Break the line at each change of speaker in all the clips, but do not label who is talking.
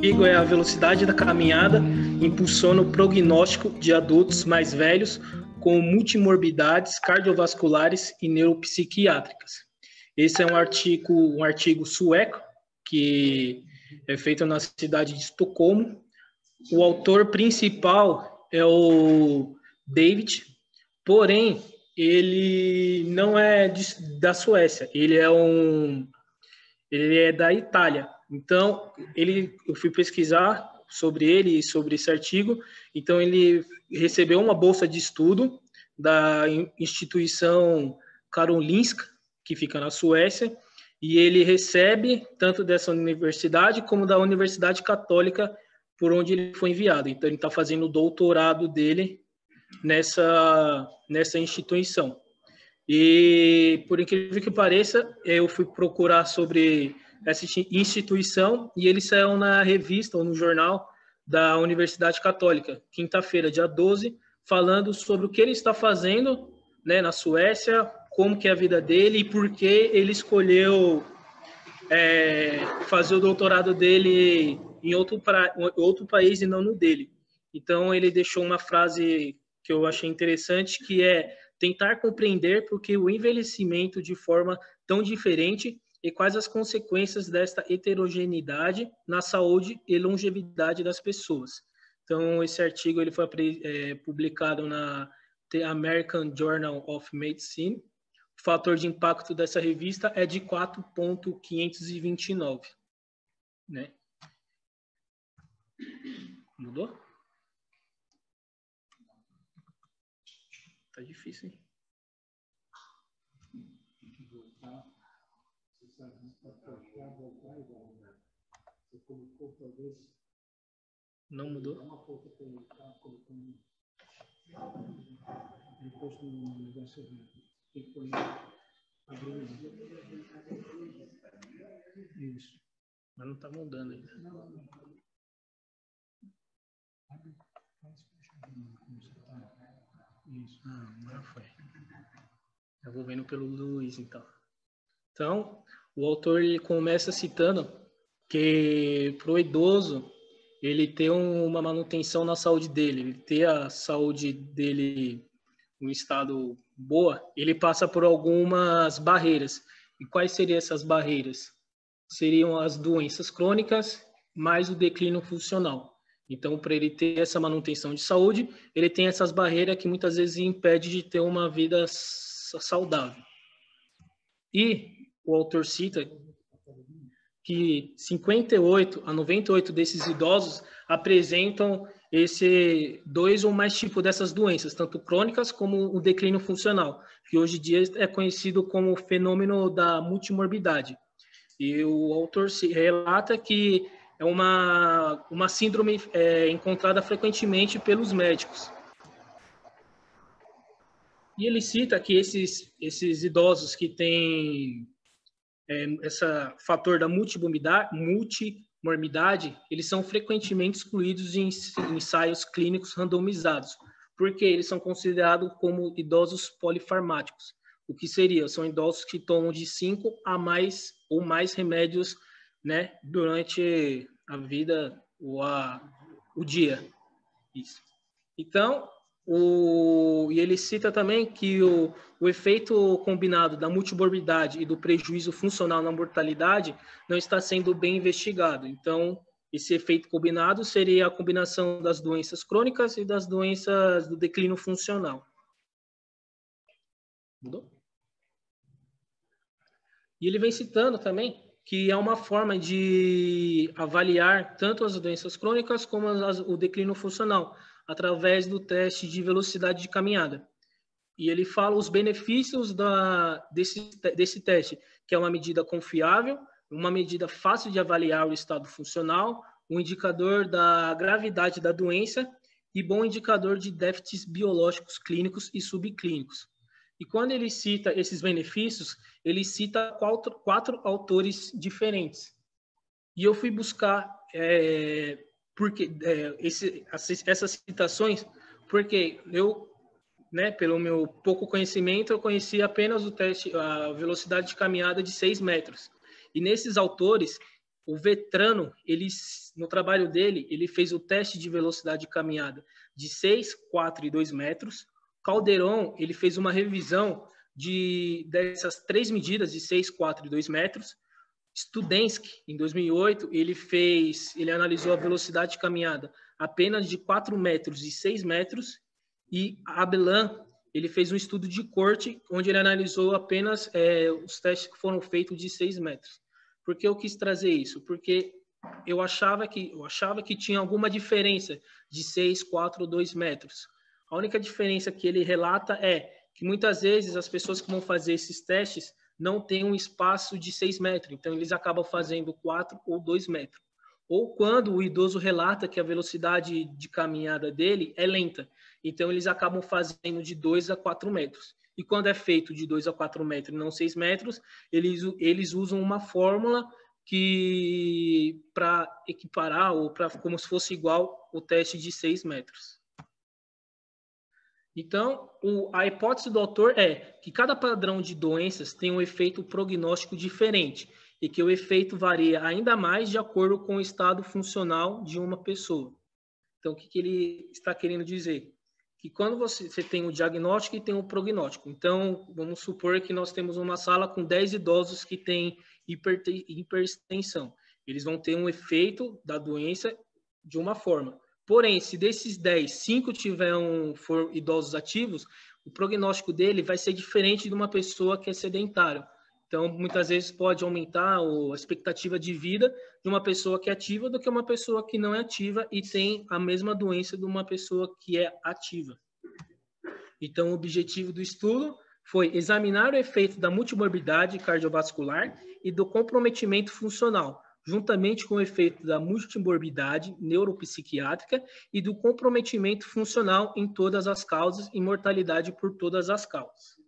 artigo é a velocidade da caminhada impulsiona o prognóstico de adultos mais velhos com multimorbidades cardiovasculares e neuropsiquiátricas. Esse é um artigo sueco que é feito na cidade de Estocolmo. O autor principal é o David, porém ele não é da Suécia, ele é da Itália. Então, eu fui pesquisar sobre ele e sobre esse artigo. Então, ele recebeu uma bolsa de estudo da instituição Karolinska, que fica na Suécia, e ele recebe tanto dessa universidade como da Universidade Católica por onde ele foi enviado. Então, ele está fazendo o doutorado dele nessa instituição. E, por incrível que pareça, eu fui procurar sobre essa instituição e eles saíram na revista ou no jornal da Universidade Católica, quinta-feira, dia 12, falando sobre o que ele está fazendo, né, na Suécia, como que é a vida dele e por que ele escolheu fazer o doutorado dele em outro país e não no dele. Então, ele deixou uma frase que eu achei interessante, que é tentar compreender por que o envelhecimento de forma tão diferente e quais as consequências desta heterogeneidade na saúde e longevidade das pessoas. Então, esse artigo ele foi publicado na The American Journal of Medicine. O fator de impacto dessa revista é de 4,529. Né? Mudou? Tá difícil, hein? Não mudou? Isso. Mas não tá mudando ainda. Isso. Agora foi. Eu vou vendo pelo Luiz, então. Então, o autor ele começa citando que para o idoso ele ter uma manutenção na saúde dele, ele ter a saúde dele em um estado boa, ele passa por algumas barreiras. E quais seriam essas barreiras? Seriam as doenças crônicas mais o declínio funcional. Então, para ele ter essa manutenção de saúde, ele tem essas barreiras que muitas vezes impede de ter uma vida saudável. E o autor cita que 58 a 98 desses idosos apresentam esse 2 ou mais tipos dessas doenças, tanto crônicas como o declínio funcional, que hoje em dia é conhecido como o fenômeno da multimorbidade. E o autor relata que é uma síndrome encontrada frequentemente pelos médicos. E ele cita que esses idosos que têm esse fator da multimorbidade, eles são frequentemente excluídos de ensaios clínicos randomizados, porque eles são considerados como idosos polifarmáticos. O que seria? São idosos que tomam de 5 a mais ou mais remédios, né, durante a vida ou o dia. Isso. Então, e ele cita também que o efeito combinado da multimorbidade e do prejuízo funcional na mortalidade não está sendo bem investigado. Então, esse efeito combinado seria a combinação das doenças crônicas e das doenças do declínio funcional. Mudou? E ele vem citando também que é uma forma de avaliar tanto as doenças crônicas como o declínio funcional, através do teste de velocidade de caminhada. E ele fala os benefícios desse teste, que é uma medida confiável, uma medida fácil de avaliar o estado funcional, um indicador da gravidade da doença e bom indicador de déficits biológicos clínicos e subclínicos. E quando ele cita esses benefícios, ele cita quatro autores diferentes. E eu fui buscar essas citações, porque eu, né, pelo meu pouco conhecimento, eu conhecia apenas o teste, a velocidade de caminhada de 6 metros. E nesses autores, O Vetrano, no trabalho dele, ele fez o teste de velocidade de caminhada de 6, 4 e 2 metros. Calderon, ele fez uma revisão dessas 3 medidas de 6, 4 e 2 metros. Studensky, em 2008, ele analisou a velocidade de caminhada apenas de 4 metros e 6 metros. E Abelan, ele fez um estudo de corte, onde ele analisou apenas os testes que foram feitos de 6 metros. Por que eu quis trazer isso? Porque eu achava que tinha alguma diferença de 6, 4 ou 2 metros. A única diferença que ele relata é que muitas vezes as pessoas que vão fazer esses testes não têm um espaço de 6 metros, então eles acabam fazendo 4 ou 2 metros. Ou quando o idoso relata que a velocidade de caminhada dele é lenta, então eles acabam fazendo de 2 a 4 metros. E quando é feito de 2 a 4 metros e não 6 metros, eles usam uma fórmula para equiparar ou para como se fosse igual o teste de 6 metros. Então, a hipótese do autor é que cada padrão de doenças tem um efeito prognóstico diferente e que o efeito varia ainda mais de acordo com o estado funcional de uma pessoa. Então, o que ele está querendo dizer? Que quando você tem o diagnóstico e tem o prognóstico. Então, vamos supor que nós temos uma sala com 10 idosos que têm hipertensão. Eles vão ter um efeito da doença de uma forma. Porém, se desses 10, 5 for idosos ativos, o prognóstico dele vai ser diferente de uma pessoa que é sedentária. Então, muitas vezes pode aumentar a expectativa de vida de uma pessoa que é ativa do que uma pessoa que não é ativa e tem a mesma doença de uma pessoa que é ativa. Então, o objetivo do estudo foi examinar o efeito da multimorbidade cardiovascular e do comprometimento funcional, juntamente com o efeito da multimorbidade neuropsiquiátrica e do comprometimento funcional em todas as causas e mortalidade por todas as causas.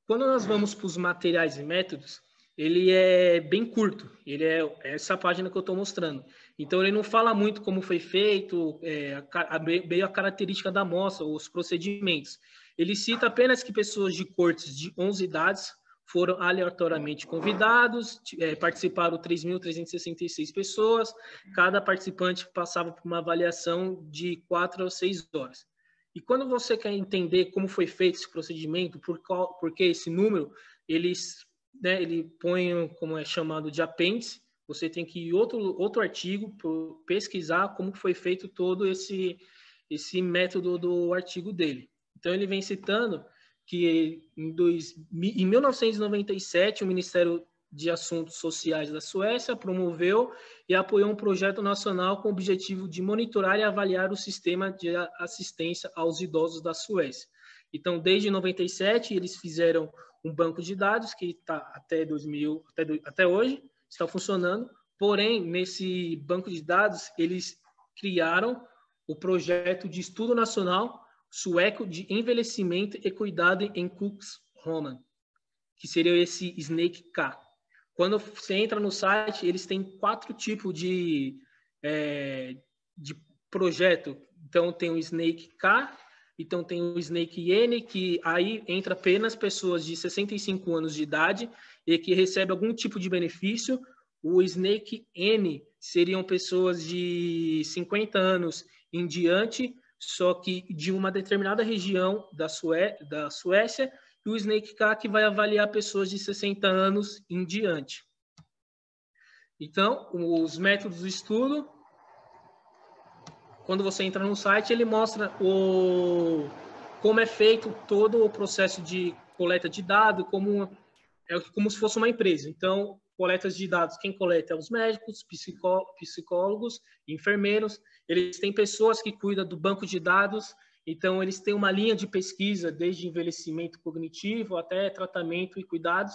Quando nós vamos para os materiais e métodos, ele é bem curto, ele é essa página que eu estou mostrando. Então, ele não fala muito como foi feito, meio a característica da amostra, os procedimentos. Ele cita apenas que pessoas de cortes de 11 idades foram aleatoriamente convidados, participaram 3.366 pessoas, cada participante passava por uma avaliação de 4 a 6 horas. E quando você quer entender como foi feito esse procedimento, por que esse número, ele põe como é chamado de apêndice, você tem que ir outro artigo pesquisar como foi feito todo esse método do artigo dele. Então, ele vem citando que em 1997, o Ministério de Assuntos Sociais da Suécia promoveu e apoiou um projeto nacional com o objetivo de monitorar e avaliar o sistema de assistência aos idosos da Suécia. Então, desde 97, eles fizeram um banco de dados que está até hoje, está funcionando. Porém, nesse banco de dados, eles criaram o projeto de estudo nacional sueco de envelhecimento e cuidado em Cuxhaven, que seria esse SNAKE-K. Quando você entra no site, eles têm 4 tipos de projeto. Então, tem o SNAKE-K, então tem o SNAKE-N, que aí entra apenas pessoas de 65 anos de idade e que recebem algum tipo de benefício. O SNAKE-N seriam pessoas de 50 anos em diante, só que de uma determinada região da Suécia, e o SNAKE-K que vai avaliar pessoas de 60 anos em diante. Então, os métodos do estudo, quando você entra no site, ele mostra como é feito todo o processo de coleta de dados, como se fosse uma empresa. Então, coletas de dados, quem coleta é os médicos, psicólogos, enfermeiros. Eles têm pessoas que cuidam do banco de dados. Então, eles têm uma linha de pesquisa, desde envelhecimento cognitivo até tratamento e cuidados.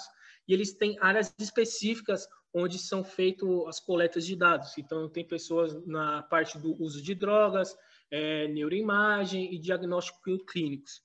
E eles têm áreas específicas onde são feitas as coletas de dados. Então, tem pessoas na parte do uso de drogas, neuroimagem e diagnóstico clínicos.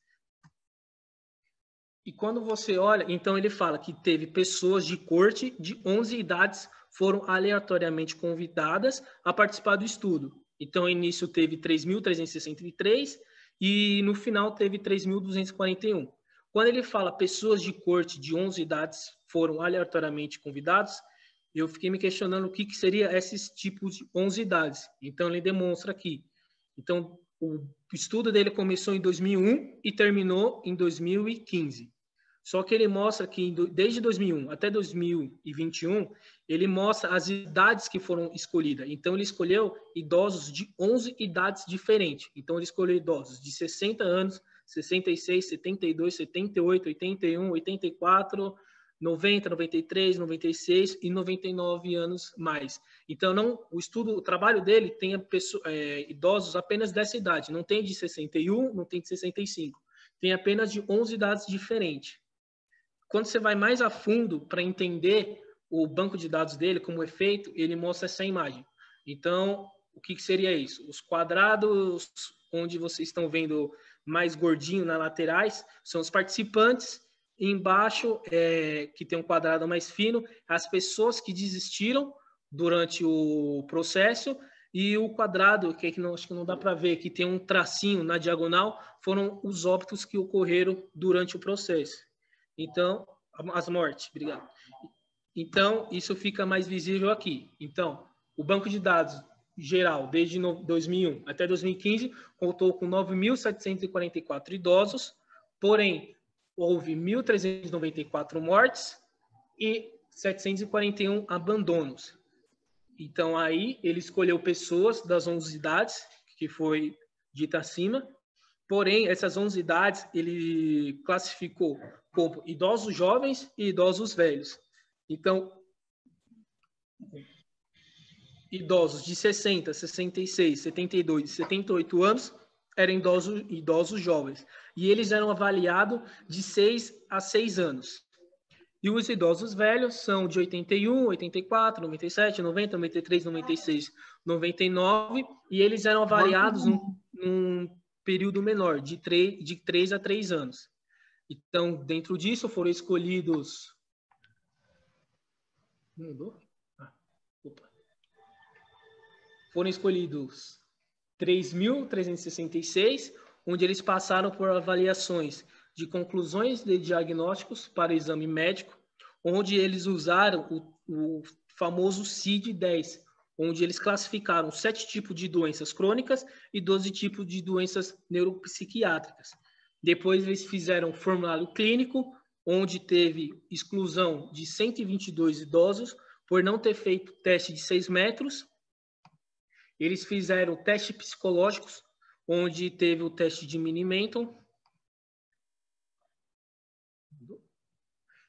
E quando você olha, então ele fala que teve pessoas de corte de 11 idades foram aleatoriamente convidadas a participar do estudo. Então, no início teve 3.363 e no final teve 3.241. Quando ele fala pessoas de corte de 11 idades foram aleatoriamente convidados, eu fiquei me questionando o que seria esses tipos de 11 idades. Então, ele demonstra aqui. Então, o estudo dele começou em 2001 e terminou em 2015. Só que ele mostra que desde 2001 até 2021, ele mostra as idades que foram escolhidas. Então, ele escolheu idosos de 11 idades diferentes. Então, ele escolheu idosos de 60 anos, 66, 72, 78, 81, 84, 90, 93, 96 e 99 anos mais. Então, o trabalho dele tem idosos apenas dessa idade. Não tem de 61, não tem de 65. Tem apenas de 11 idades diferentes. Quando você vai mais a fundo para entender o banco de dados dele, como é feito, ele mostra essa imagem. Então, o que seria isso? Os quadrados onde vocês estão vendo mais gordinho nas laterais são os participantes, e embaixo, que tem um quadrado mais fino, as pessoas que desistiram durante o processo, e o quadrado, que acho que não dá para ver, que tem um tracinho na diagonal, foram os óbitos que ocorreram durante o processo. Então, as mortes, obrigado. Então, isso fica mais visível aqui. Então, o banco de dados geral, desde 2001 até 2015, contou com 9.744 idosos, porém, houve 1.394 mortes e 741 abandonos. Então, aí, ele escolheu pessoas das 11 idades, que foi dita acima, porém, essas 11 idades, ele classificou como idosos jovens e idosos velhos. Então, idosos de 60, 66, 72 e 78 anos eram idosos jovens. E eles eram avaliados de 6 a 6 anos. E os idosos velhos são de 81, 84, 97, 90, 93, 96, 99. E eles eram avaliados num período menor, de 3 a 3 anos. Então, dentro disso, foram escolhidos... Foram escolhidos 3.366, onde eles passaram por avaliações de conclusões de diagnósticos para o exame médico, onde eles usaram o famoso CID-10, onde eles classificaram 7 tipos de doenças crônicas e 12 tipos de doenças neuropsiquiátricas. Depois eles fizeram um formulário clínico, onde teve exclusão de 122 idosos por não ter feito teste de 6 metros. Eles fizeram testes psicológicos, onde teve o teste de Mini-Menton.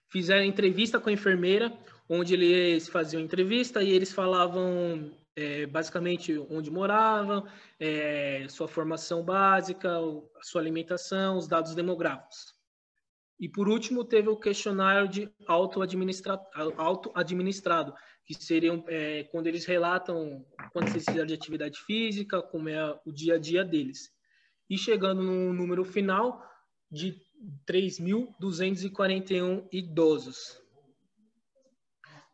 Fizeram entrevista com a enfermeira, onde eles faziam entrevista e eles falavam basicamente onde moravam, sua formação básica, a sua alimentação, os dados demográficos. E, por último, teve o questionário de auto-administrado, que seriam quando eles relatam quanto eles fizeram de atividade física, como é o dia a dia deles. E chegando no número final de 3.241 idosos.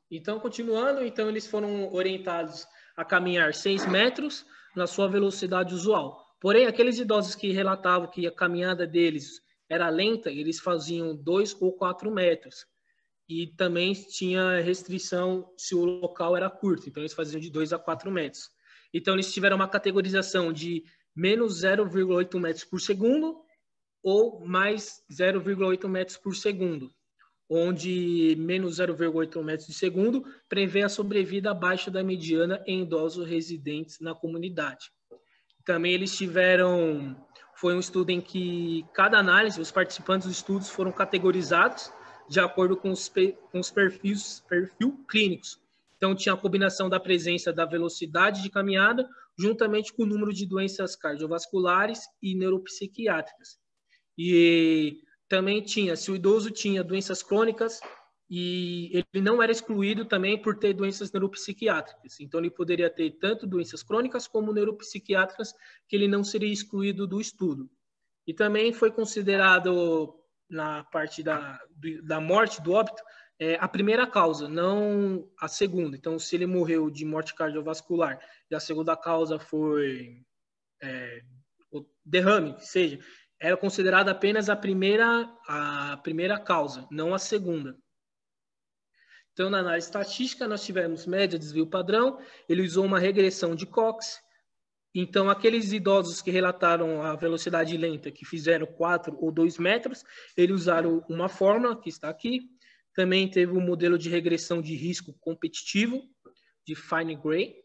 Então, continuando, então eles foram orientados a caminhar 6 metros na sua velocidade usual. Porém, aqueles idosos que relatavam que a caminhada deles era lenta, eles faziam 2 ou 4 metros. E também tinha restrição se o local era curto, então eles faziam de 2 a 4 metros. Então, eles tiveram uma categorização de menos 0,8 metros por segundo ou mais 0,8 metros por segundo, onde menos 0,8 metros por segundo prevê a sobrevida abaixo da mediana em idosos residentes na comunidade. Também eles tiveram... Foi um estudo em que cada análise, os participantes dos estudos foram categorizados de acordo com os perfis clínicos. Então, tinha a combinação da presença da velocidade de caminhada, juntamente com o número de doenças cardiovasculares e neuropsiquiátricas. E também tinha, se o idoso tinha doenças crônicas, e ele não era excluído também por ter doenças neuropsiquiátricas. Então, ele poderia ter tanto doenças crônicas como neuropsiquiátricas, que ele não seria excluído do estudo. E também foi considerado, na parte da morte, do óbito, a primeira causa, não a segunda. Então, se ele morreu de morte cardiovascular e a segunda causa foi o derrame, que seja, era considerada apenas a primeira causa, não a segunda. Então, na análise estatística, nós tivemos média, desvio padrão, ele usou uma regressão de Cox. Então, aqueles idosos que relataram a velocidade lenta, que fizeram 4 ou 2 metros, eles usaram uma fórmula, que está aqui. Também teve o modelo de regressão de risco competitivo, de Fine-Gray,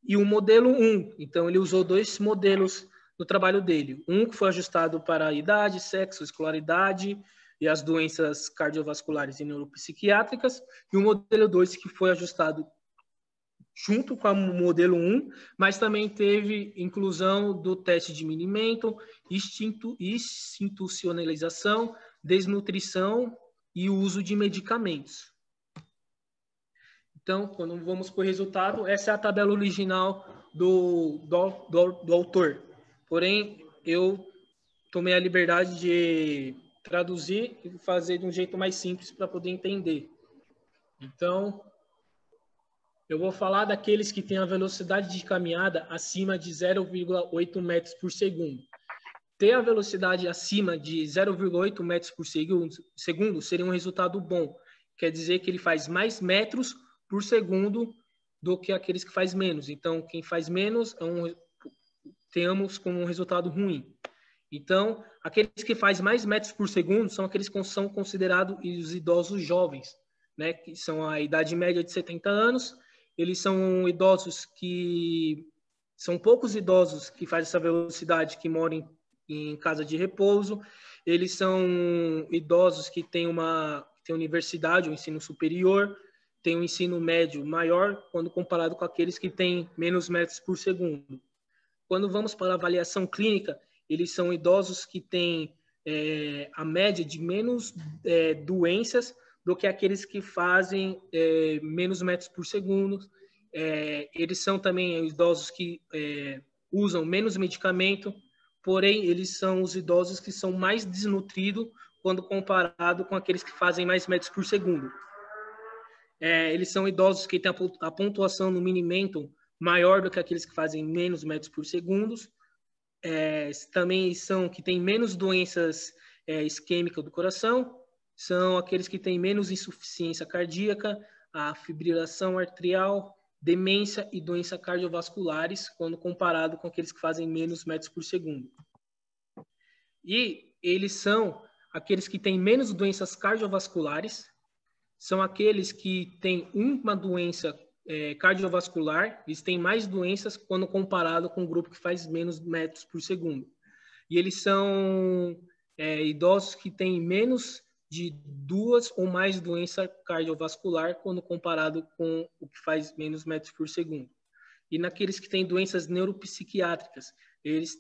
e o modelo 1. Então, ele usou 2 modelos no trabalho dele. Um que foi ajustado para a idade, sexo, escolaridade e as doenças cardiovasculares e neuropsiquiátricas, e o modelo 2 que foi ajustado junto com o modelo 1, mas também teve inclusão do teste de Mini-Menton, institucionalização, desnutrição e o uso de medicamentos. Então, quando vamos para o resultado, essa é a tabela original do autor. Porém, eu tomei a liberdade de traduzir e fazer de um jeito mais simples para poder entender. Então, eu vou falar daqueles que têm a velocidade de caminhada acima de 0,8 metros por segundo. Ter a velocidade acima de 0,8 metros por segundo seria um resultado bom. Quer dizer que ele faz mais metros por segundo do que aqueles que faz menos. Então, quem faz menos, temos como um resultado ruim. Então, aqueles que faz mais metros por segundo são aqueles que são considerados os idosos jovens, né? Que são a idade média de 70 anos. Eles são idosos que... São poucos idosos que fazem essa velocidade, que moram em casa de repouso. Eles são idosos que têm universidade, um ensino superior, têm um ensino médio maior quando comparado com aqueles que têm menos metros por segundo. Quando vamos para a avaliação clínica, eles são idosos que têm a média de menos doenças do que aqueles que fazem menos metros por segundo. Eles são também idosos que usam menos medicamento, porém, eles são os idosos que são mais desnutridos quando comparado com aqueles que fazem mais metros por segundo. Eles são idosos que têm a pontuação no Mini-Menton maior do que aqueles que fazem menos metros por segundo. Também são que têm menos doenças isquêmicas do coração, são aqueles que têm menos insuficiência cardíaca, a fibrilação arterial, demência e doenças cardiovasculares, quando comparado com aqueles que fazem menos metros por segundo. E eles são aqueles que têm menos doenças cardiovasculares, são aqueles que têm uma doença cardiovascular, eles têm mais doenças quando comparado com o grupo que faz menos metros por segundo. E eles são idosos que têm menos de 2 ou mais doenças cardiovasculares quando comparado com o que faz menos metros por segundo. E naqueles que têm doenças neuropsiquiátricas, eles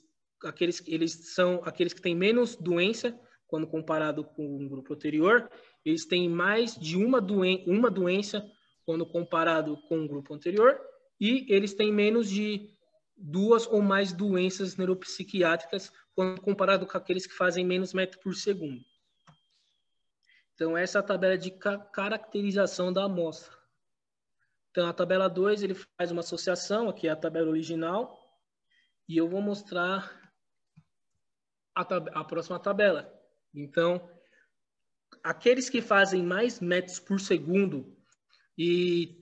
são aqueles que têm menos doença quando comparado com o grupo anterior, eles têm mais de uma doença quando comparado com o grupo anterior, e eles têm menos de 2 ou mais doenças neuropsiquiátricas quando comparado com aqueles que fazem menos metros por segundo. Então, essa é a tabela de caracterização da amostra. Então, a tabela 2, ele faz uma associação, aqui é a tabela original, e eu vou mostrar a próxima tabela. Então, aqueles que fazem mais metros por segundo e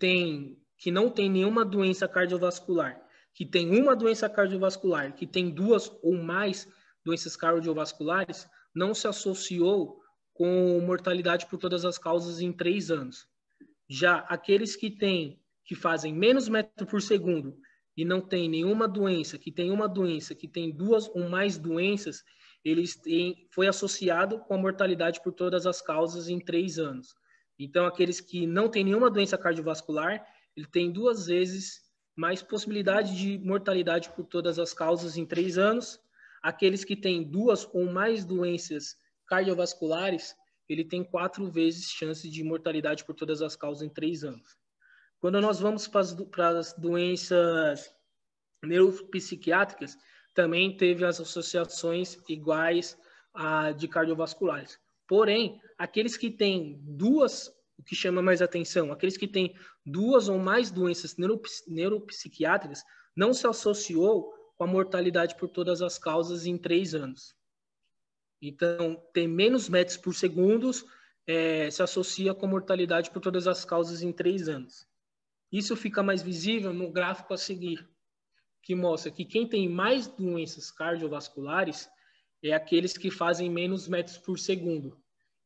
que não tem nenhuma doença cardiovascular, que tem uma doença cardiovascular, que tem 2 ou mais doenças cardiovasculares, não se associou com mortalidade por todas as causas em 3 anos. Já aqueles que fazem menos metros por segundo e não tem nenhuma doença, que tem uma doença, que tem 2 ou mais doenças, foi associado com a mortalidade por todas as causas em 3 anos. Então, aqueles que não têm nenhuma doença cardiovascular, ele tem 2 vezes mais possibilidade de mortalidade por todas as causas em 3 anos. Aqueles que têm 2 ou mais doenças cardiovasculares, ele tem 4 vezes chance de mortalidade por todas as causas em 3 anos. Quando nós vamos para as doenças neuropsiquiátricas, também teve as associações iguais a de cardiovasculares. Porém, aqueles que têm 2, o que chama mais atenção, aqueles que têm 2 ou mais doenças neuropsiquiátricas, não se associou com a mortalidade por todas as causas em 3 anos. Então, tem menos metros por segundo se associa com mortalidade por todas as causas em 3 anos. Isso fica mais visível no gráfico a seguir, que mostra que quem tem mais doenças cardiovasculares é aqueles que fazem menos metros por segundo.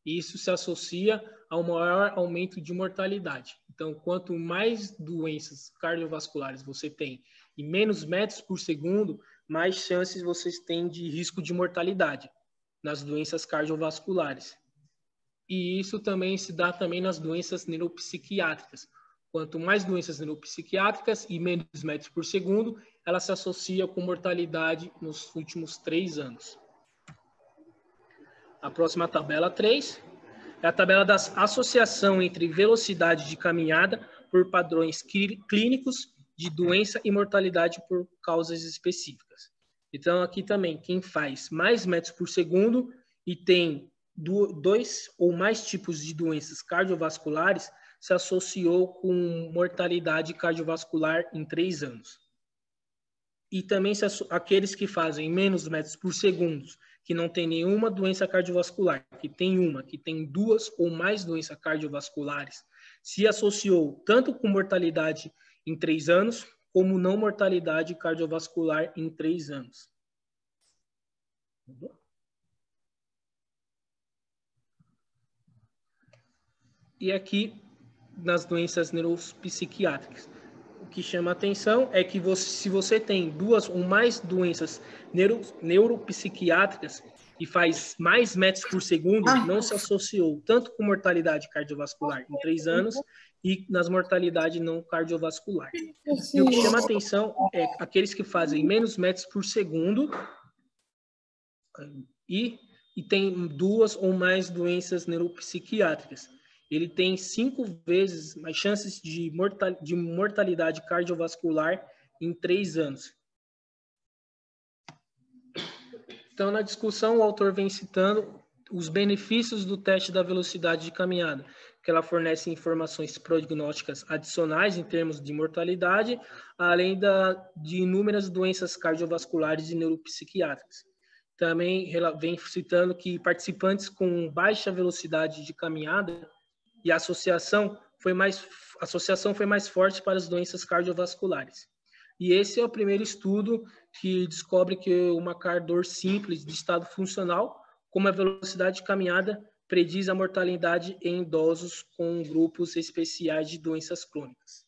E isso se associa ao maior aumento de mortalidade. Então, quanto mais doenças cardiovasculares você tem e menos metros por segundo, mais chances vocês têm de risco de mortalidade nas doenças cardiovasculares. E isso também se dá também nas doenças neuropsiquiátricas. Quanto mais doenças neuropsiquiátricas e menos metros por segundo, ela se associa com mortalidade nos últimos 3 anos. A próxima tabela 3 é a tabela da associação entre velocidade de caminhada por padrões clínicos de doença e mortalidade por causas específicas. Então, aqui também, quem faz mais metros por segundo e tem 2 ou mais tipos de doenças cardiovasculares se associou com mortalidade cardiovascular em 3 anos. E também aqueles que fazem menos metros por segundo, que não tem nenhuma doença cardiovascular, que tem 2 ou mais doenças cardiovasculares, se associou tanto com mortalidade em 3 anos, como não mortalidade cardiovascular em 3 anos. E aqui, nas doenças neuropsiquiátricas, o que chama a atenção é que se você tem 2 ou mais doenças neuropsiquiátricas e faz mais metros por segundo, não se associou tanto com mortalidade cardiovascular em 3 anos e nas mortalidades não cardiovascular. E o que chama a atenção é aqueles que fazem menos metros por segundo e tem 2 ou mais doenças neuropsiquiátricas. Ele tem 5 vezes mais chances de mortalidade cardiovascular em 3 anos. Então, na discussão, o autor vem citando os benefícios do teste da velocidade de caminhada, que ela fornece informações prognósticas adicionais em termos de mortalidade, além de inúmeras doenças cardiovasculares e neuropsiquiátricas. Também vem citando que participantes com baixa velocidade de caminhada e a associação foi mais forte para as doenças cardiovasculares. E esse é o primeiro estudo que descobre que o marcador simples de estado funcional, como a velocidade de caminhada, prediz a mortalidade em idosos com grupos especiais de doenças crônicas.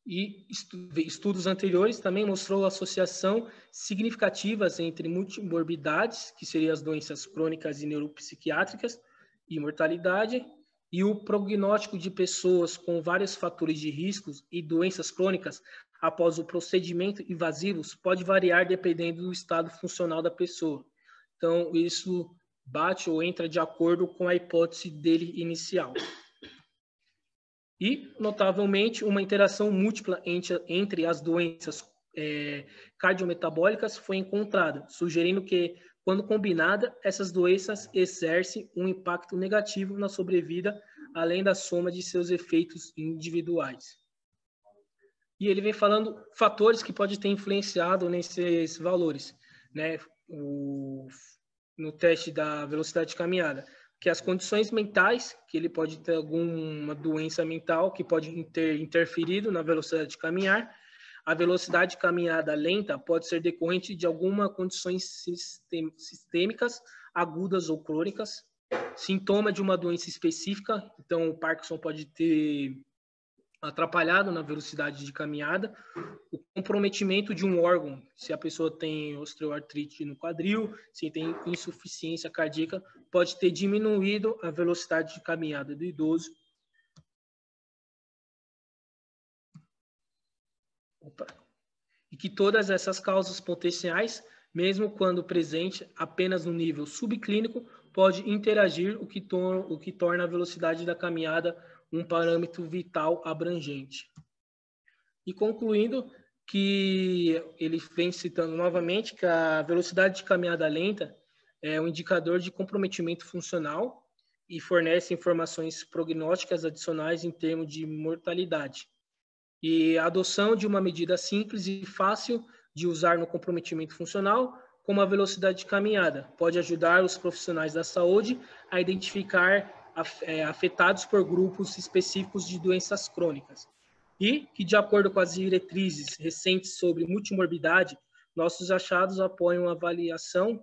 E estudos anteriores também mostrou associação significativas entre multimorbidades, que seriam as doenças crônicas e neuropsiquiátricas, e mortalidade, e o prognóstico de pessoas com vários fatores de riscos e doenças crônicas após o procedimento invasivos pode variar dependendo do estado funcional da pessoa. Então, isso bate ou entra de acordo com a hipótese dele inicial. E, notavelmente, uma interação múltipla entre as doenças cardiometabólicas foi encontrada, sugerindo que, quando combinada, essas doenças exercem um impacto negativo na sobrevida, além da soma de seus efeitos individuais. E ele vem falando fatores que podem ter influenciado nesses valores, né? No teste da velocidade de caminhada, que as condições mentais, que ele pode ter alguma doença mental que pode ter interferido na velocidade de caminhar. A velocidade de caminhada lenta pode ser decorrente de algumas condições sistêmicas, agudas ou crônicas. Sintoma de uma doença específica, então o Parkinson pode ter atrapalhado na velocidade de caminhada. O comprometimento de um órgão, se a pessoa tem osteoartrite no quadril, se tem insuficiência cardíaca, pode ter diminuído a velocidade de caminhada do idoso. E que todas essas causas potenciais, mesmo quando presente apenas no nível subclínico, pode interagir, o que torna a velocidade da caminhada um parâmetro vital abrangente. E concluindo, que ele vem citando novamente que a velocidade de caminhada lenta é um indicador de comprometimento funcional e fornece informações prognósticas adicionais em termos de mortalidade. E a adoção de uma medida simples e fácil de usar no comprometimento funcional como a velocidade de caminhada. Pode ajudar os profissionais da saúde a identificar afetados por grupos específicos de doenças crônicas. E que, de acordo com as diretrizes recentes sobre multimorbidade, nossos achados apoiam a avaliação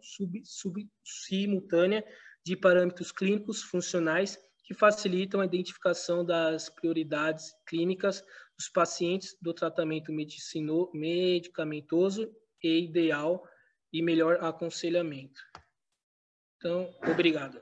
simultânea de parâmetros clínicos funcionais que facilitam a identificação das prioridades clínicas dos pacientes do tratamento medicamentoso e ideal e melhor aconselhamento. Então, obrigado.